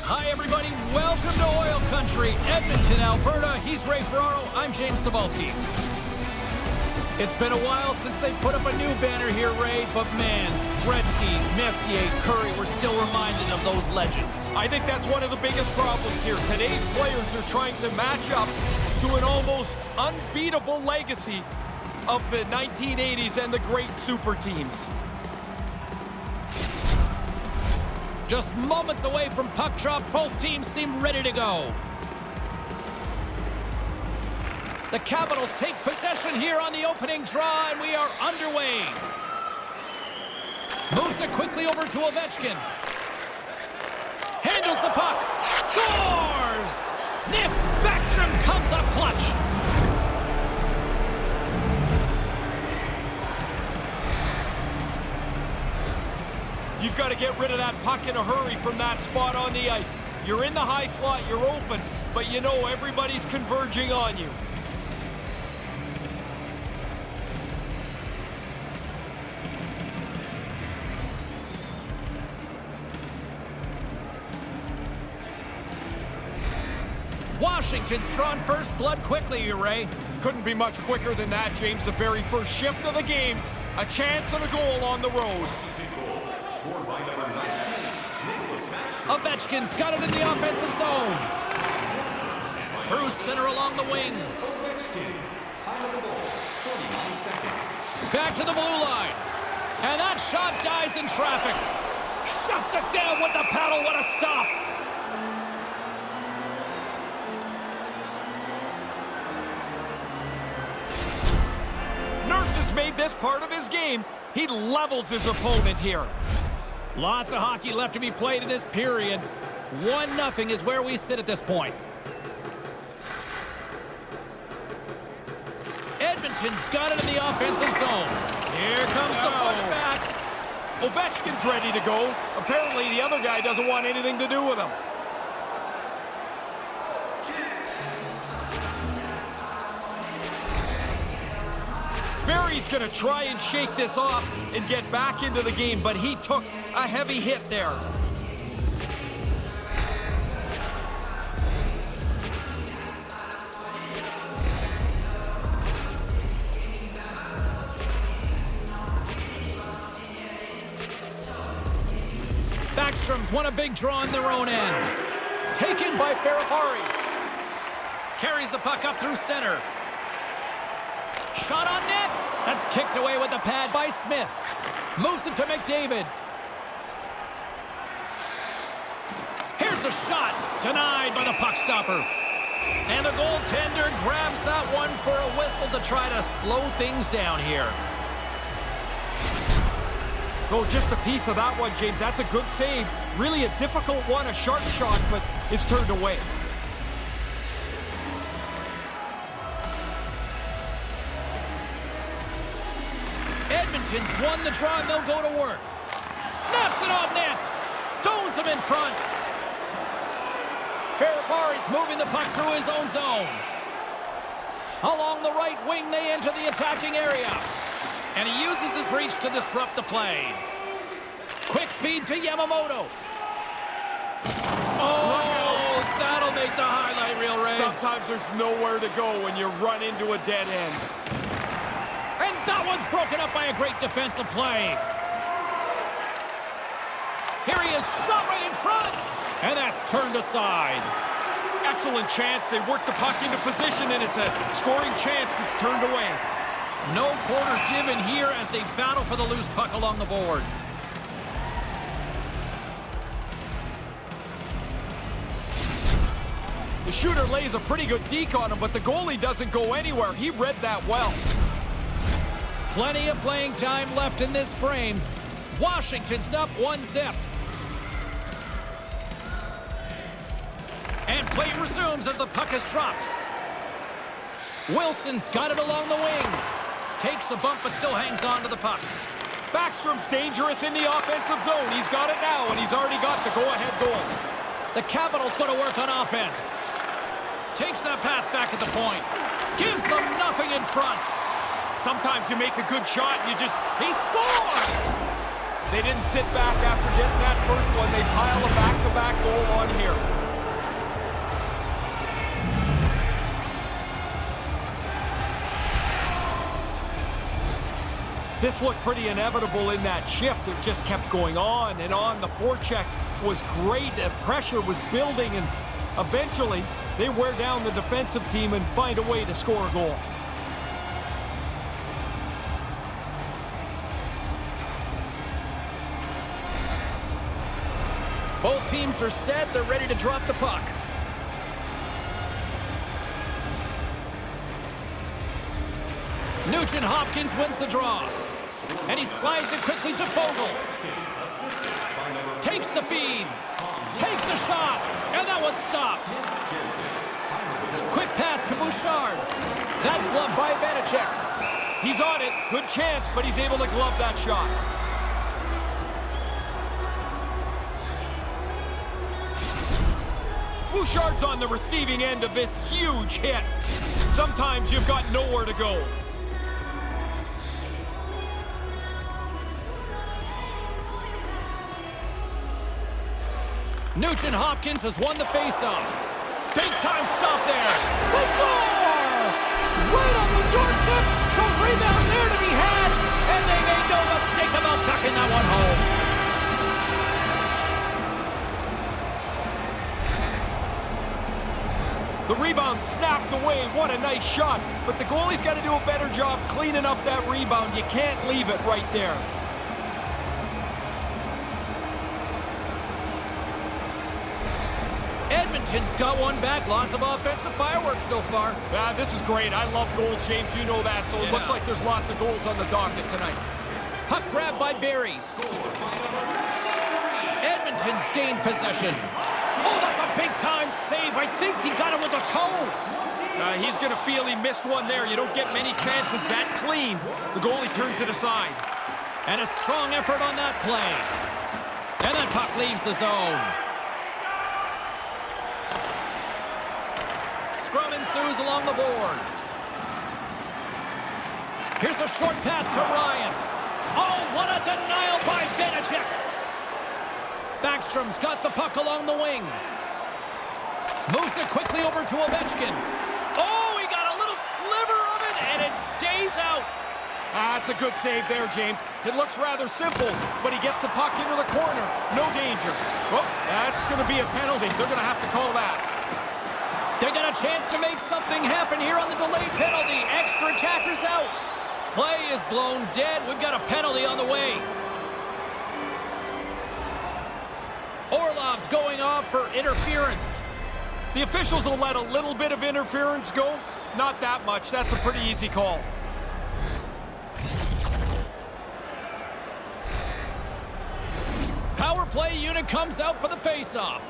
Hi, everybody. Welcome to Oil Country, Edmonton, Alberta. He's Ray Ferraro. I'm James Cebulski. It's been a while since they put up a new banner here, Ray, but man, Gretzky, Messier, Curry, we're still reminded of those legends. I think that's one of the biggest problems here. Today's players are trying to match up to an almost unbeatable legacy of the 1980s and the great super teams. Just moments away from puck drop, both teams seem ready to go. The Capitals take possession here on the opening draw, and we are underway. Moves it quickly over to Ovechkin. Handles the puck. Scores! Nick Backstrom comes up clutch. You've got to get rid of that puck in a hurry from that spot on the ice. You're in the high slot, you're open, but you know everybody's converging on you. Washington's drawn first blood quickly, Ray. Couldn't be much quicker than that, James. The very first shift of the game. A chance of a goal on the road. Ovechkin's got it in the offensive zone. Through center along the wing. Back to the blue line. And that shot dies in traffic. Shuts it down with the paddle. What a stop. Nurse has made this part of his game. He levels his opponent here. Lots of hockey left to be played in this period. 1-0 is where we sit at this point. Edmonton's got it in the offensive zone. Here comes the pushback. Ovechkin's ready to go. Apparently the other guy doesn't want anything to do with him. Barry's going to try and shake this off and get back into the game, but he took a heavy hit there. Backstrom's won a big draw in their own end. Taken by Ferrari. Carries the puck up through center. Shot on net. That's kicked away with the pad by Smith. Moves it to McDavid. Here's a shot. Denied by the puck stopper. And the goaltender grabs that one for a whistle to try to slow things down here. Oh, just a piece of that one, James. That's a good save. Really a difficult one, a sharp shot, but it's turned away. Edmonton's won the draw, and they'll go to work. Snaps it on net. Stones him in front. Ferrari's moving the puck through his own zone. Along the right wing, they enter the attacking area. And he uses his reach to disrupt the play. Quick feed to Yamamoto. Oh, that'll make the highlight reel, Ray. Sometimes there's nowhere to go when you run into a dead end. And that one's broken up by a great defensive play. Here he is, shot right in front. And that's turned aside. Excellent chance. They work the puck into position, and it's a scoring chance that's turned away. No quarter given here as they battle for the loose puck along the boards. The shooter lays a pretty good deke on him, but the goalie doesn't go anywhere. He read that well. Plenty of playing time left in this frame. Washington's up 1-0. And play resumes as the puck is dropped. Wilson's got it along the wing. Takes a bump but still hangs on to the puck. Backstrom's dangerous in the offensive zone. He's got it now, and he's already got the go-ahead goal. The Capitals going to work on offense. Takes that pass back at the point. Gives them nothing in front. Sometimes you make a good shot and you just... He scores! They didn't sit back after getting that first one. They pile a back-to-back goal on here. This looked pretty inevitable in that shift. It just kept going on and on. The forecheck was great. The pressure was building, and eventually they wear down the defensive team and find a way to score a goal. Both teams are set. They're ready to drop the puck. Nugent Hopkins wins the draw. And he slides it quickly to Fogle. Takes the feed. Takes a shot. And that one's stopped. Quick pass to Bouchard. That's gloved by Vanacek. He's on it. Good chance, but he's able to glove that shot. Bouchard's on the receiving end of this huge hit. Sometimes you've got nowhere to go. Nugent Hopkins has won the faceoff. Big time stop there. They score! Right on the doorstep. The rebound there to be had. And they made no mistake about tucking that one home. The rebound snapped away. What a nice shot. But the goalie's got to do a better job cleaning up that rebound. You can't leave it right there. Edmonton's got one back. Lots of offensive fireworks so far. This is great. I love goals, James. You know that. So it looks like there's lots of goals on the docket tonight. Puck grab by Barrie. Edmonton's gained possession. Oh, that's a big-time save. I think he got him with a toe. He's going to feel he missed one there. You don't get many chances that clean. The goalie turns it aside. And a strong effort on that play. And that puck leaves the zone. Scrum ensues along the boards. Here's a short pass to Ryan. Oh, what a denial by Vanacek. Backstrom's got the puck along the wing. Moves it quickly over to Ovechkin. Oh, he got a little sliver of it, and it stays out. That's a good save there, James. It looks rather simple, but he gets the puck into the corner. No danger. Oh, that's going to be a penalty. They're going to have to call that. They got a chance to make something happen here on the delayed penalty. Extra attackers out. Play is blown dead. We've got a penalty on the way. Orlov's going off for interference. The officials will let a little bit of interference go. Not that much. That's a pretty easy call. Power play unit comes out for the face-off.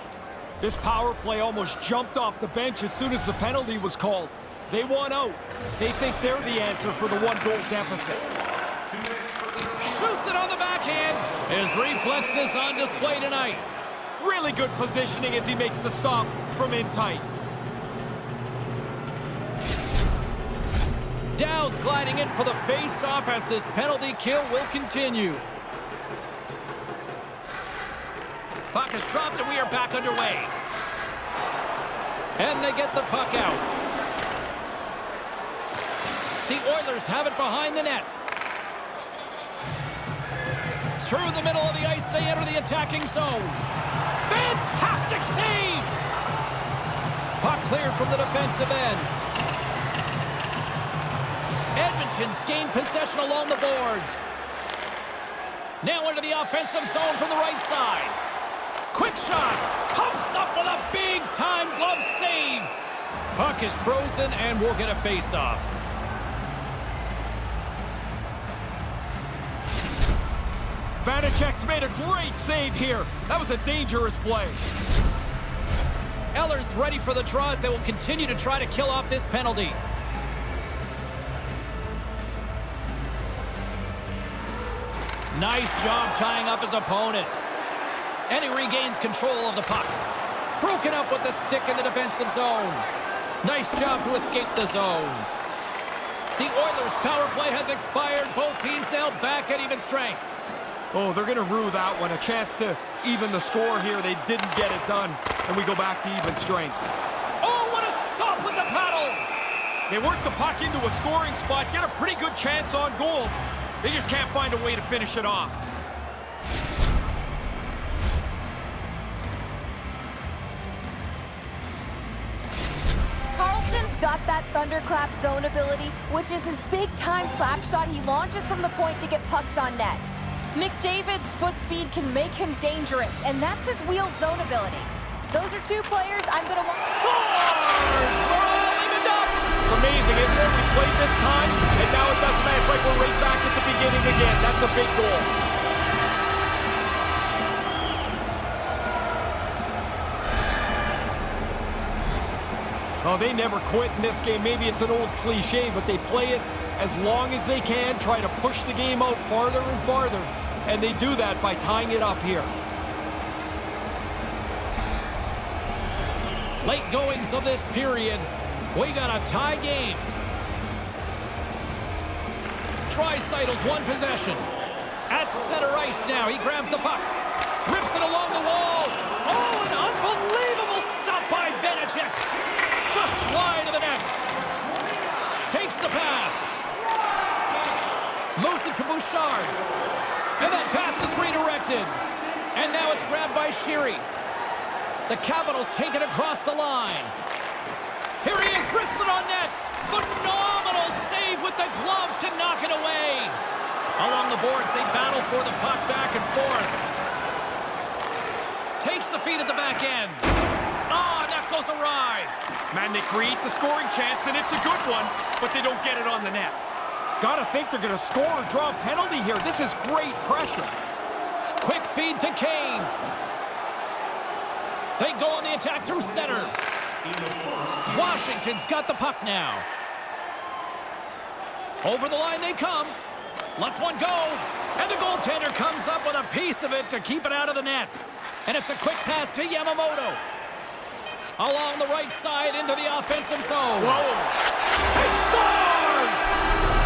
This power play almost jumped off the bench as soon as the penalty was called. They want out. They think they're the answer for the one-goal deficit. Shoots it on the backhand. His reflexes on display tonight. Really good positioning as he makes the stop from in tight. Dowd's gliding in for the face-off as this penalty kill will continue. Puck is dropped and we are back underway. And they get the puck out. The Oilers have it behind the net. Through the middle of the ice, they enter the attacking zone. Fantastic save! Puck cleared from the defensive end. Edmonton's gained possession along the boards. Now into the offensive zone from the right side. Quick shot. Comes up with a big-time glove save. Puck is frozen and we'll get a face-off. Vanacek's made a great save here. That was a dangerous play. Eller's ready for the draws. They will continue to try to kill off this penalty. Nice job tying up his opponent. And he regains control of the puck. Broken up with the stick in the defensive zone. Nice job to escape the zone. The Oilers' power play has expired. Both teams now back at even strength. Oh, they're going to rue that one. A chance to even the score here. They didn't get it done. And we go back to even strength. Oh, what a stop with the paddle! They work the puck into a scoring spot, get a pretty good chance on goal. They just can't find a way to finish it off. Carlson's got that thunderclap zone ability, which is his big-time slap shot he launches from the point to get pucks on net. McDavid's foot speed can make him dangerous, and that's his wheel zone ability. Those are two players I'm going to want. Scores! We're all evened up! It's amazing, isn't it? We played this time, and now it doesn't matter. It's like we're right back at the beginning again. That's a big goal. Oh, they never quit in this game. Maybe it's an old cliche, but they play it as long as they can, try to push the game out farther and farther, and they do that by tying it up here. Late goings of this period. We got a tie game. Draisaitl's one possession. At center ice now. He grabs the puck. Rips it along the wall. Oh, an unbelievable stop by Vanacek. Just wide of the net. Takes the pass. Moves it to Bouchard. And that pass is redirected. And now it's grabbed by Sheary. The Capitals take it across the line. Here he is, wristed on net. Phenomenal save with the glove to knock it away. Along the boards, they battle for the puck back and forth. Takes the feed at the back end. Oh, that goes awry. Man, they create the scoring chance, and it's a good one, but they don't get it on the net. Gotta think they're gonna score or draw a penalty here. This is great pressure. Quick feed to Kane. They go on the attack through center. Washington's got the puck now. Over the line they come. Lets one go. And the goaltender comes up with a piece of it to keep it out of the net. And it's a quick pass to Yamamoto. Along the right side into the offensive zone. Whoa. He scores!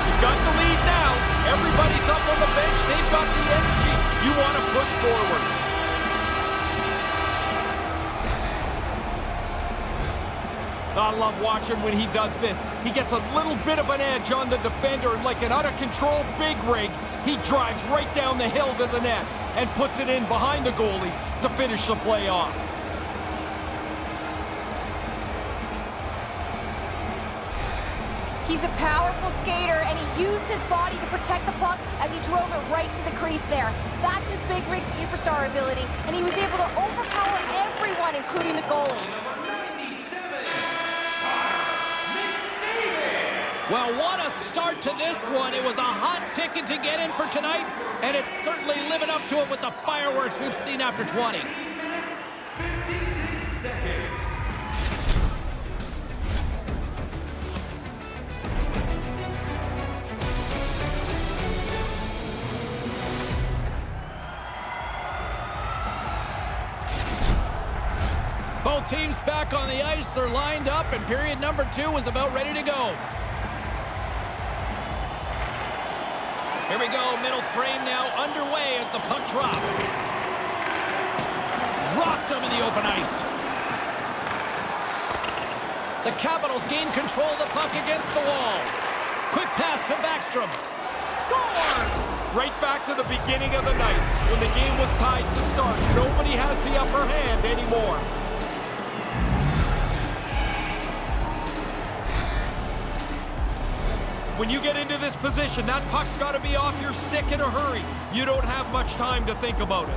He's got the lead now. Everybody's up on the bench. They've got the energy. You want to push forward. I love watching when he does this. He gets a little bit of an edge on the defender, and like an out-of-control big rig, he drives right down the hill to the net and puts it in behind the goalie to finish the play off. He's a powerful skater, and he used his body to protect the puck as he drove it right to the crease there. That's his big rig superstar ability, and he was able to overpower everyone, including the goalie. Well, what a start to this one. It was a hot ticket to get in for tonight, and it's certainly living up to it with the fireworks we've seen after 20. 56 seconds. Both teams back on the ice. They're lined up, and period number 2 is about ready to go. Here we go, middle frame now underway as the puck drops. Rocked him in the open ice. The Capitals gain control of the puck against the wall. Quick pass to Backstrom. Scores! Right back to the beginning of the night when the game was tied to start. Nobody has the upper hand anymore. When you get into this position, that puck's got to be off your stick in a hurry. You don't have much time to think about it.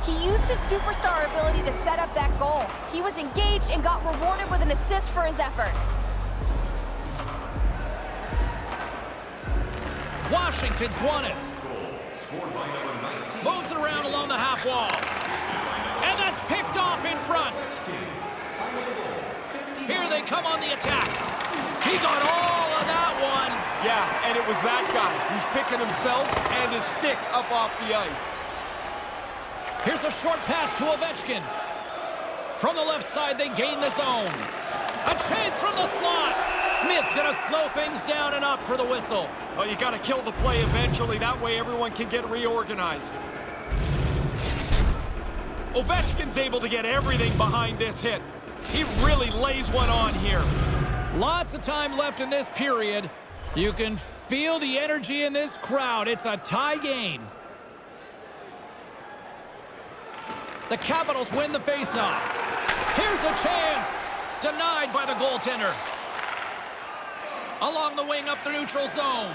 He used his superstar ability to set up that goal. He was engaged and got rewarded with an assist for his efforts. Washington's won it. Moves it around along the half wall. And that's picked off in front. Here they come on the attack. He got all of that one. Yeah, and it was that guy who's picking himself and his stick up off the ice. Here's a short pass to Ovechkin. From the left side, they gain the zone. A chance from the slot. Smith's going to slow things down and up for the whistle. Oh, you got to kill the play eventually. That way everyone can get reorganized. Ovechkin's able to get everything behind this hit. He really lays one on here. Lots of time left in this period. You can feel the energy in this crowd. It's a tie game. The Capitals win the faceoff. Here's a chance. Denied by the goaltender. Along the wing up the neutral zone.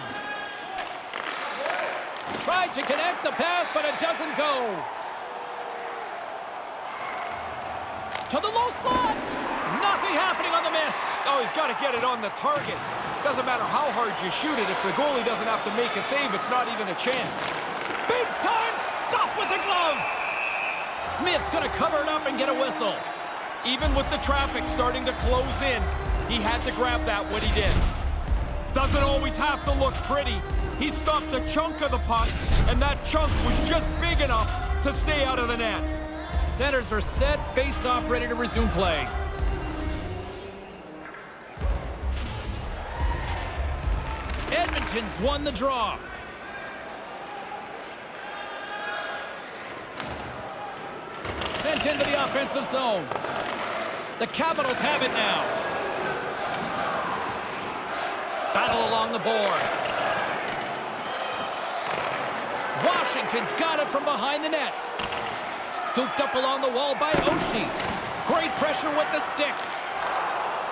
Tried to connect the pass, but it doesn't go. To the low slot. Nothing happening on the miss. Oh, he's got to get it on the target. Doesn't matter how hard you shoot it. If the goalie doesn't have to make a save, it's not even a chance. Big time stop with the glove. Smith's going to cover it up and get a whistle. Even with the traffic starting to close in, he had to grab that when he did. Doesn't always have to look pretty. He stopped a chunk of the puck, and that chunk was just big enough to stay out of the net. Centers are set, face-off ready to resume play. Edmonton's won the draw. Sent into the offensive zone. The Capitals have it now. Battle along the boards. Washington's got it from behind the net. Scooped up along the wall by Oshie. Great pressure with the stick.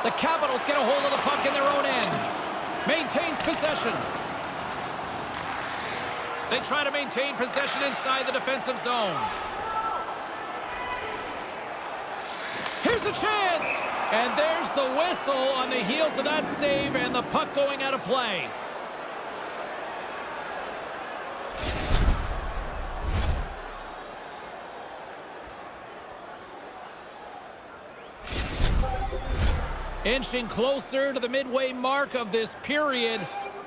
The Capitals get a hold of the puck in their own end. Maintains possession. They try to maintain possession inside the defensive zone. Here's a chance. And there's the whistle on the heels of that save and the puck going out of play. Inching closer to the midway mark of this period.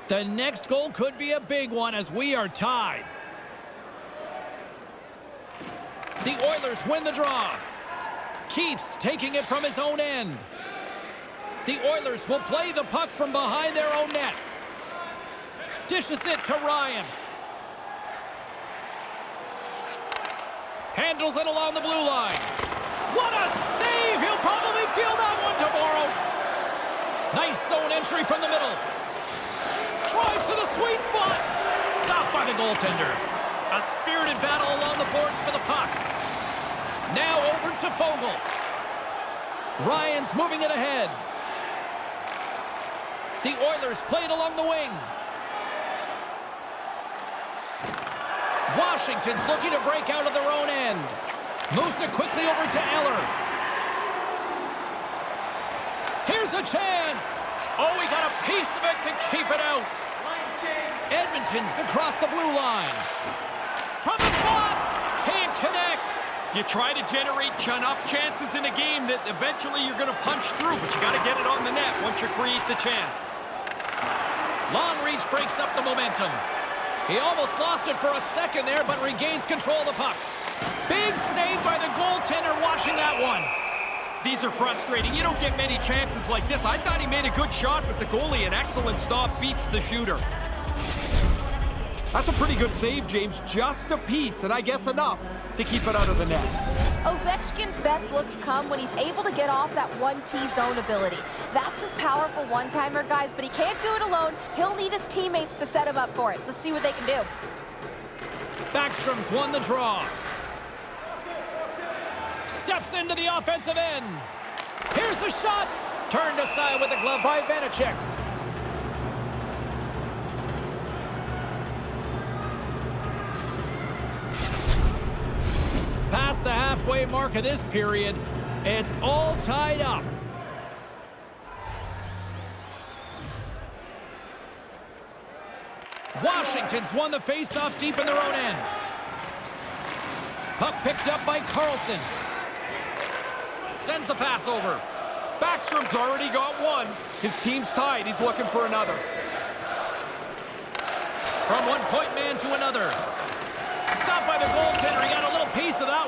The next goal could be a big one as we are tied. The Oilers win the draw. Keith's taking it from his own end. The Oilers will play the puck from behind their own net. Dishes it to Ryan. Handles it along the blue line. What a save! He'll probably feel that one tomorrow. Nice zone entry from the middle. Drives to the sweet spot. Stopped by the goaltender. A spirited battle along the boards for the puck. Now over to Fogle. Ryan's moving it ahead. The Oilers play it along the wing. Washington's looking to break out of their own end. Moves it quickly over to Eller. Here's a chance. Oh, he got a piece of it to keep it out. Edmonton's across the blue line. From the slot. Can't connect. You try to generate enough chances in a game that eventually you're going to punch through, but you got to get it on the net once you create the chance. Long reach breaks up the momentum. He almost lost it for a second there, but regains control of the puck. Big save by the goaltender watching that one. These are frustrating. You don't get many chances like this. I thought he made a good shot, but the goalie, an excellent stop, beats the shooter. That's a pretty good save, James. Just a piece, and I guess enough to keep it out of the net. Ovechkin's best looks come when he's able to get off that 1T zone ability. That's his powerful one-timer, guys, but he can't do it alone. He'll need his teammates to set him up for it. Let's see what they can do. Backstrom's won the draw. Steps into the offensive end. Here's a shot. Turned aside with the glove by Vanacek. Past the halfway mark of this period, it's all tied up. Washington's won the faceoff deep in their own end. Puck picked up by Carlson. Sends the pass over. Backstrom's already got one. His team's tied. He's looking for another. From one point man to another. Stopped by the goaltender. He got a little piece of that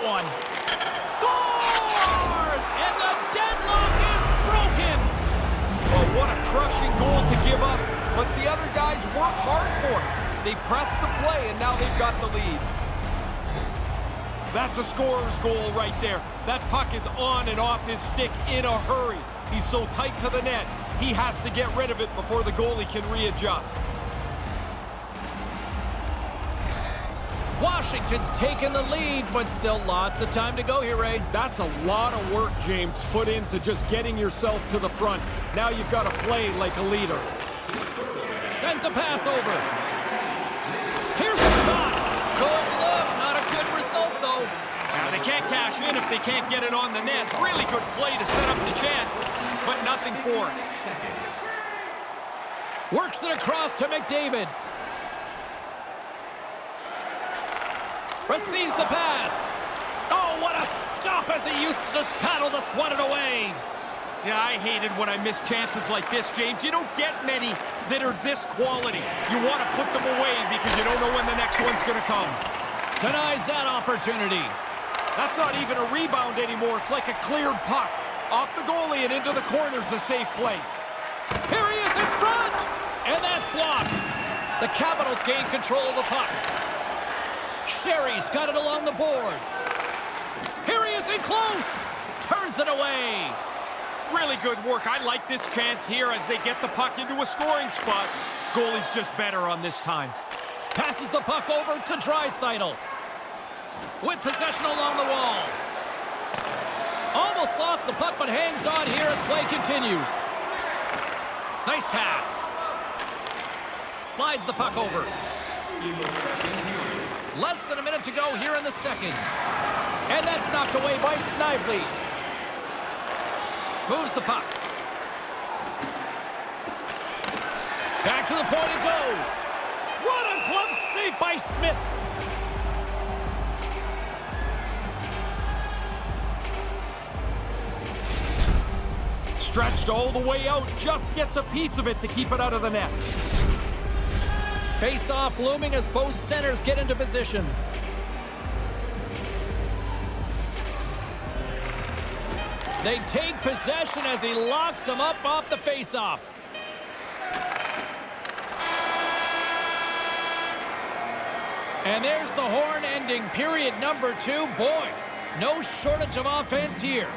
but the other guys work hard for it. They press the play, and now they've got the lead. That's a scorer's goal right there. That puck is on and off his stick in a hurry. He's so tight to the net, he has to get rid of it before the goalie can readjust. Washington's taken the lead, but still lots of time to go here, Ray. That's a lot of work, James, put into just getting yourself to the front. Now you've got to play like a leader. Sends a pass over. Here's a shot. Good look. Not a good result, though. Now they can't cash in if they can't get it on the net. Really good play to set up the chance, but nothing for it. Works it across to McDavid. Receives the pass. Oh, what a stop as he uses his paddle to swat it away. Yeah, I hated when I miss chances like this, James. You don't get many that are this quality. You want to put them away because you don't know when the next one's going to come. Denies that opportunity. That's not even a rebound anymore. It's like a cleared puck. Off the goalie and into the corner's a safe place. Here he is in front. And that's blocked. The Capitals gain control of the puck. Sherry's got it along the boards. Here he is in close. Turns it away. Really good work. I like this chance here as they get the puck into a scoring spot. Goalie's just better on this time. Passes the puck over to Draisaitl. With possession along the wall. Almost lost the puck, but hangs on here as play continues. Nice pass. Slides the puck over. Less than a minute to go here in the second. And that's knocked away by Snively. Moves the puck. Back to the point it goes. What a glove save by Smith. Stretched all the way out, just gets a piece of it to keep it out of the net. Face-off looming as both centers get into position. They take possession as he locks them up off the face-off. And there's the horn ending period number 2. Boy, no shortage of offense here.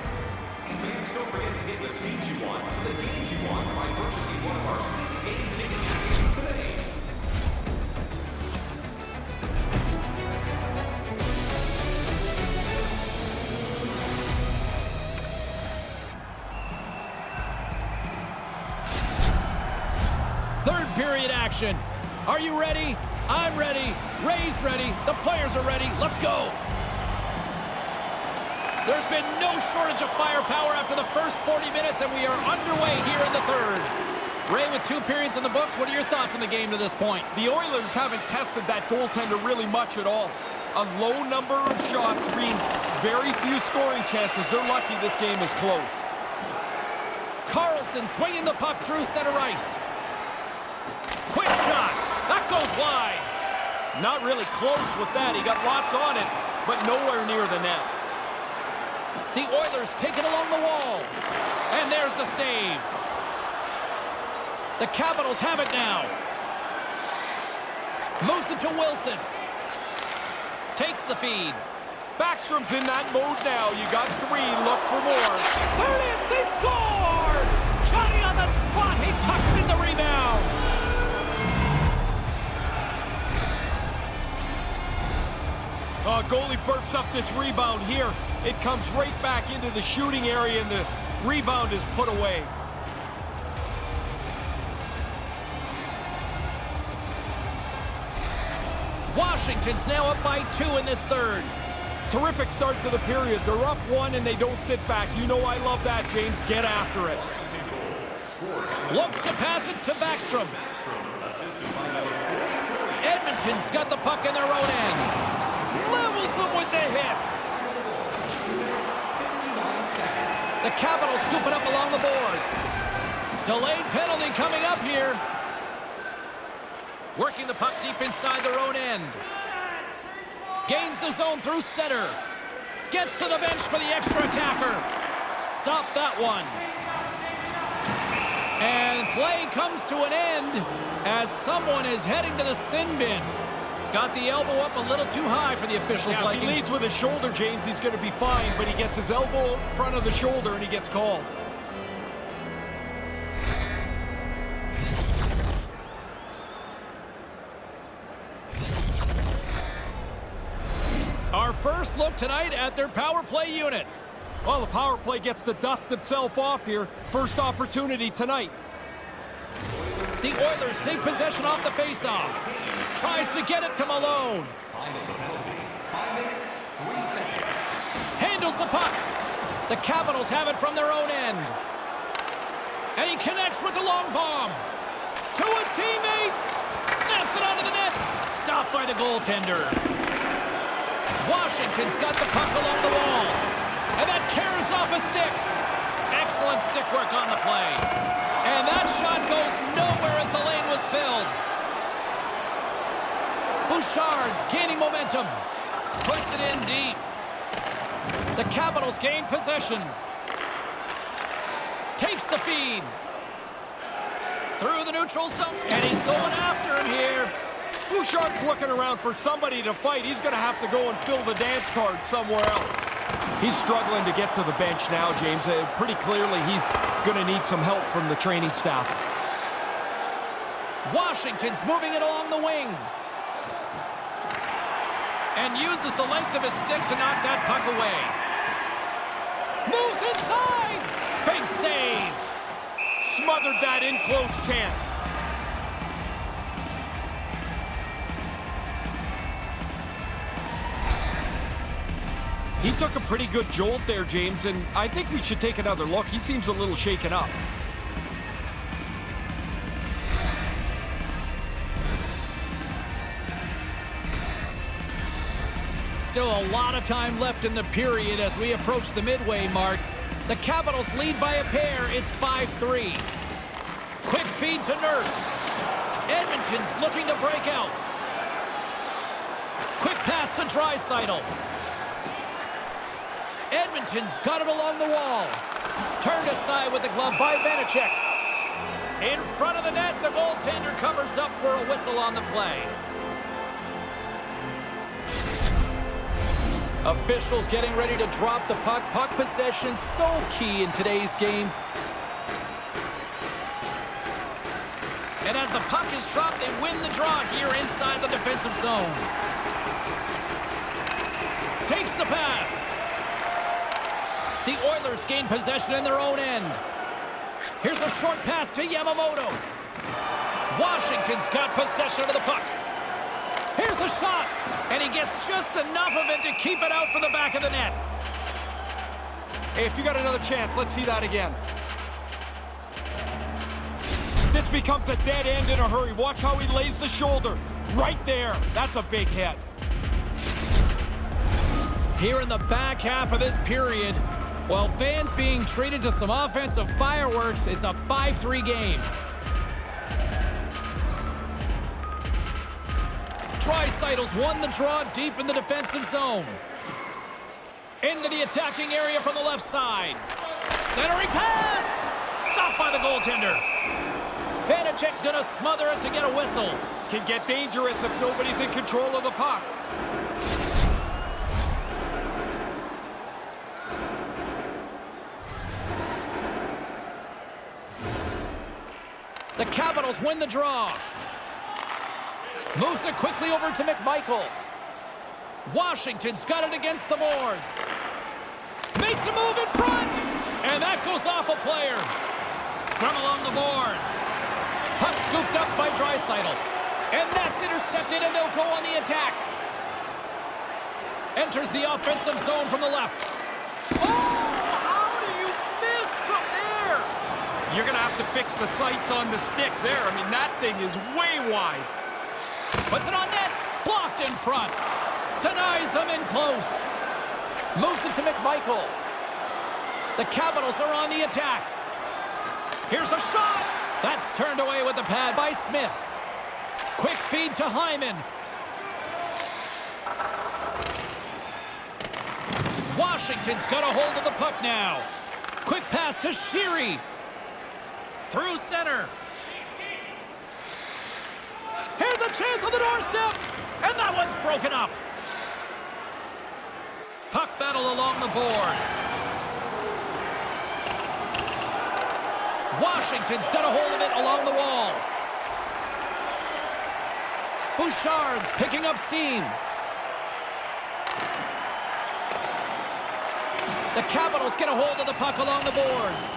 Fans, don't forget to get the seats you want to the games you want by purchasing one of our 6 game tickets today. Third period action. Are you ready? I'm ready. Ray's ready. The players are ready. Let's go. There's been no shortage of firepower after the first 40 minutes, and we are underway here in the third. Ray, with 2 periods in the books, what are your thoughts on the game to this point? The Oilers haven't tested that goaltender really much at all. A low number of shots means very few scoring chances. They're lucky this game is close. Carlson swinging the puck through center ice. Quick shot. That goes wide. Not really close with that. He got lots on it, but nowhere near the net. The Oilers take it along the wall. And there's the save. The Capitals have it now. Moves it to Wilson. Takes the feed. Backstrom's in that mode now. You got 3. Look for more. There it is. They scored. Johnny on the spot. He tucks in the rebound. Goalie burps up this rebound here. It comes right back into the shooting area, and the rebound is put away. Washington's now up by 2 in this third. Terrific start to the period. They're up 1 and they don't sit back. You know I love that, James. Get after it. Looks to pass it to Backstrom. Edmonton's got the puck in their own end. Levels them with the hit. The Capitals scoop it up along the boards. Delayed penalty coming up here. Working the puck deep inside their own end. Gains the zone through center. Gets to the bench for the extra attacker. Stop that one. And play comes to an end as someone is heading to the sin bin. Got the elbow up a little too high for the officials' liking. If he leads with his shoulder, James, he's going to be fine, but he gets his elbow in front of the shoulder and he gets called. Our first look tonight at their power play unit. Well, the power play gets to dust itself off here. First opportunity tonight. The Oilers take possession off the faceoff. Tries to get it to Malone. Time of the penalty, 5 minutes, 3 seconds. Handles the puck. The Capitals have it from their own end. And he connects with the long bomb. To his teammate. Snaps it onto the net. Stopped by the goaltender. Washington's got the puck along the wall. And that carries off a stick. Excellent stick work on the play. And that shot goes nowhere as the lane was filled. Bouchard's gaining momentum. Puts it in deep. The Capitals gain possession. Takes the feed. Through the neutral zone. And he's going after him here. Bouchard's looking around for somebody to fight. He's going to have to go and fill the dance card somewhere else. He's struggling to get to the bench now, James. Pretty clearly he's going to need some help from the training staff. Washington's moving it along the wing. And uses the length of his stick to knock that puck away. Moves inside. Big save. Smothered that in close chance. He took a pretty good jolt there, James, and I think we should take another look. He seems a little shaken up. Still a lot of time left in the period as we approach the midway mark. The Capitals lead by a pair. It's 5-3. Quick feed to Nurse. Edmonton's looking to break out. Quick pass to Draisaitl. Edmonton's got it along the wall. Turned aside with the glove by Vanacek. In front of the net, the goaltender covers up for a whistle on the play. Officials getting ready to drop the puck. Puck possession so key in today's game. And as the puck is dropped, they win the draw here inside the defensive zone. Takes the pass. The Oilers gain possession in their own end. Here's a short pass to Yamamoto. Washington's got possession of the puck. Here's a shot, and he gets just enough of it to keep it out for the back of the net. Hey, if you got another chance, let's see that again. This becomes a dead end in a hurry. Watch how he lays the shoulder. Right there. That's a big hit. Here in the back half of this period, while fans being treated to some offensive fireworks, it's a 5-3 game. Draisaitl's won the draw deep in the defensive zone. Into the attacking area from the left side. Centering pass! Stopped by the goaltender. Vanacek's gonna smother it to get a whistle. Can get dangerous if nobody's in control of the puck. The Capitals win the draw. Moves it quickly over to McMichael. Washington's got it against the boards. Makes a move in front. And that goes off a player. Scrum along the boards. Puck scooped up by Draisaitl. And that's intercepted, and they'll go on the attack. Enters the offensive zone from the left. Oh, how do you miss from there? You're going to have to fix the sights on the stick there. I mean, that thing is way wide. Puts it on net. Blocked in front. Denies him in close. Moves it to McMichael. The Capitals are on the attack. Here's a shot. That's turned away with the pad by Smith. Quick feed to Hyman. Washington's got a hold of the puck now. Quick pass to Sheary. Through center. Here's a chance on the doorstep. And that one's broken up. Puck battle along the boards. Washington's got a hold of it along the wall. Bouchard's picking up steam. The Capitals get a hold of the puck along the boards.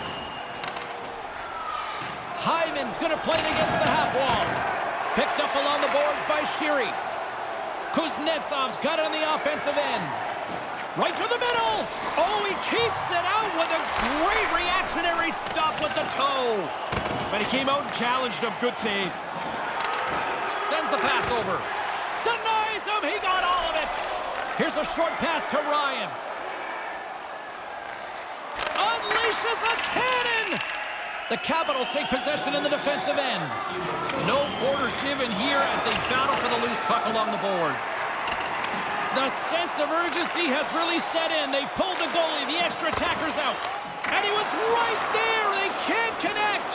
Hyman's going to play it against the half wall. Picked up along the boards by Sheary. Kuznetsov's got it on the offensive end. Right to the middle. Oh, he keeps it out with a great reactionary stop with the toe. But he came out and challenged him. Good save. Sends the pass over. Denies him. He got all of it. Here's a short pass to Ryan. Unleashes a cannon. The Capitals take possession in the defensive end. No quarter given here as they battle for the loose puck along the boards. The sense of urgency has really set in. They pulled the goalie. The extra attacker's out. And he was right there. They can't connect.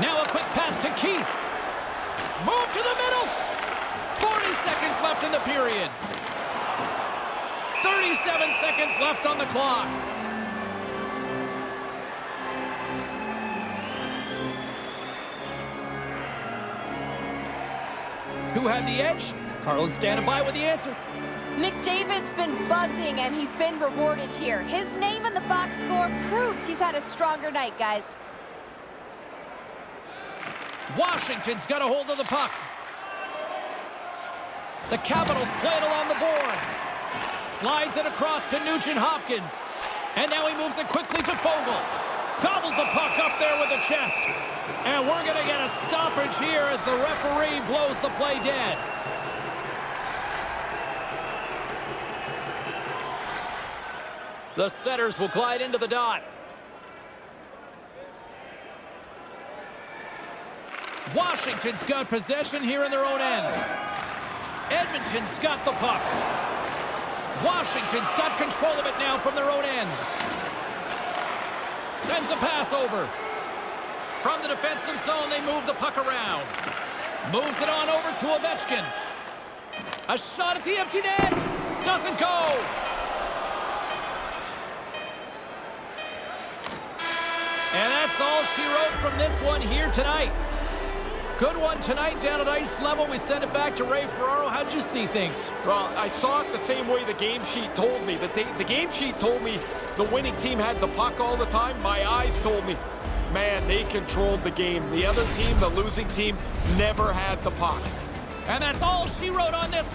Now a quick pass to Keith. Move to the middle. 40 seconds left in the period. 37 seconds left on the clock. Who had the edge? Carlin standing by with the answer. McDavid's been buzzing, and he's been rewarded here. His name in the box score proves he's had a stronger night, guys. Washington's got a hold of the puck. The Capitals play it along the boards. Slides it across to Nugent-Hopkins. And now he moves it quickly to Fogle. Gobbles the puck up there with the chest. And we're going to get a stoppage here as the referee blows the play dead. The setters will glide into the dot. Washington's got possession here in their own end. Edmonton's got the puck. Washington's got control of it now from their own end. Sends a pass over. From the defensive zone, they move the puck around. Moves it on over to Ovechkin. A shot at the empty net. Doesn't go. And that's all she wrote from this one here tonight. Good one tonight down at ice level. We send it back to Ray Ferraro. How'd you see things? Well, I saw it the same way the game sheet told me. The game sheet told me the winning team had the puck all the time. My eyes told me, man, they controlled the game. The other team, the losing team, never had the puck. And that's all she wrote on this one.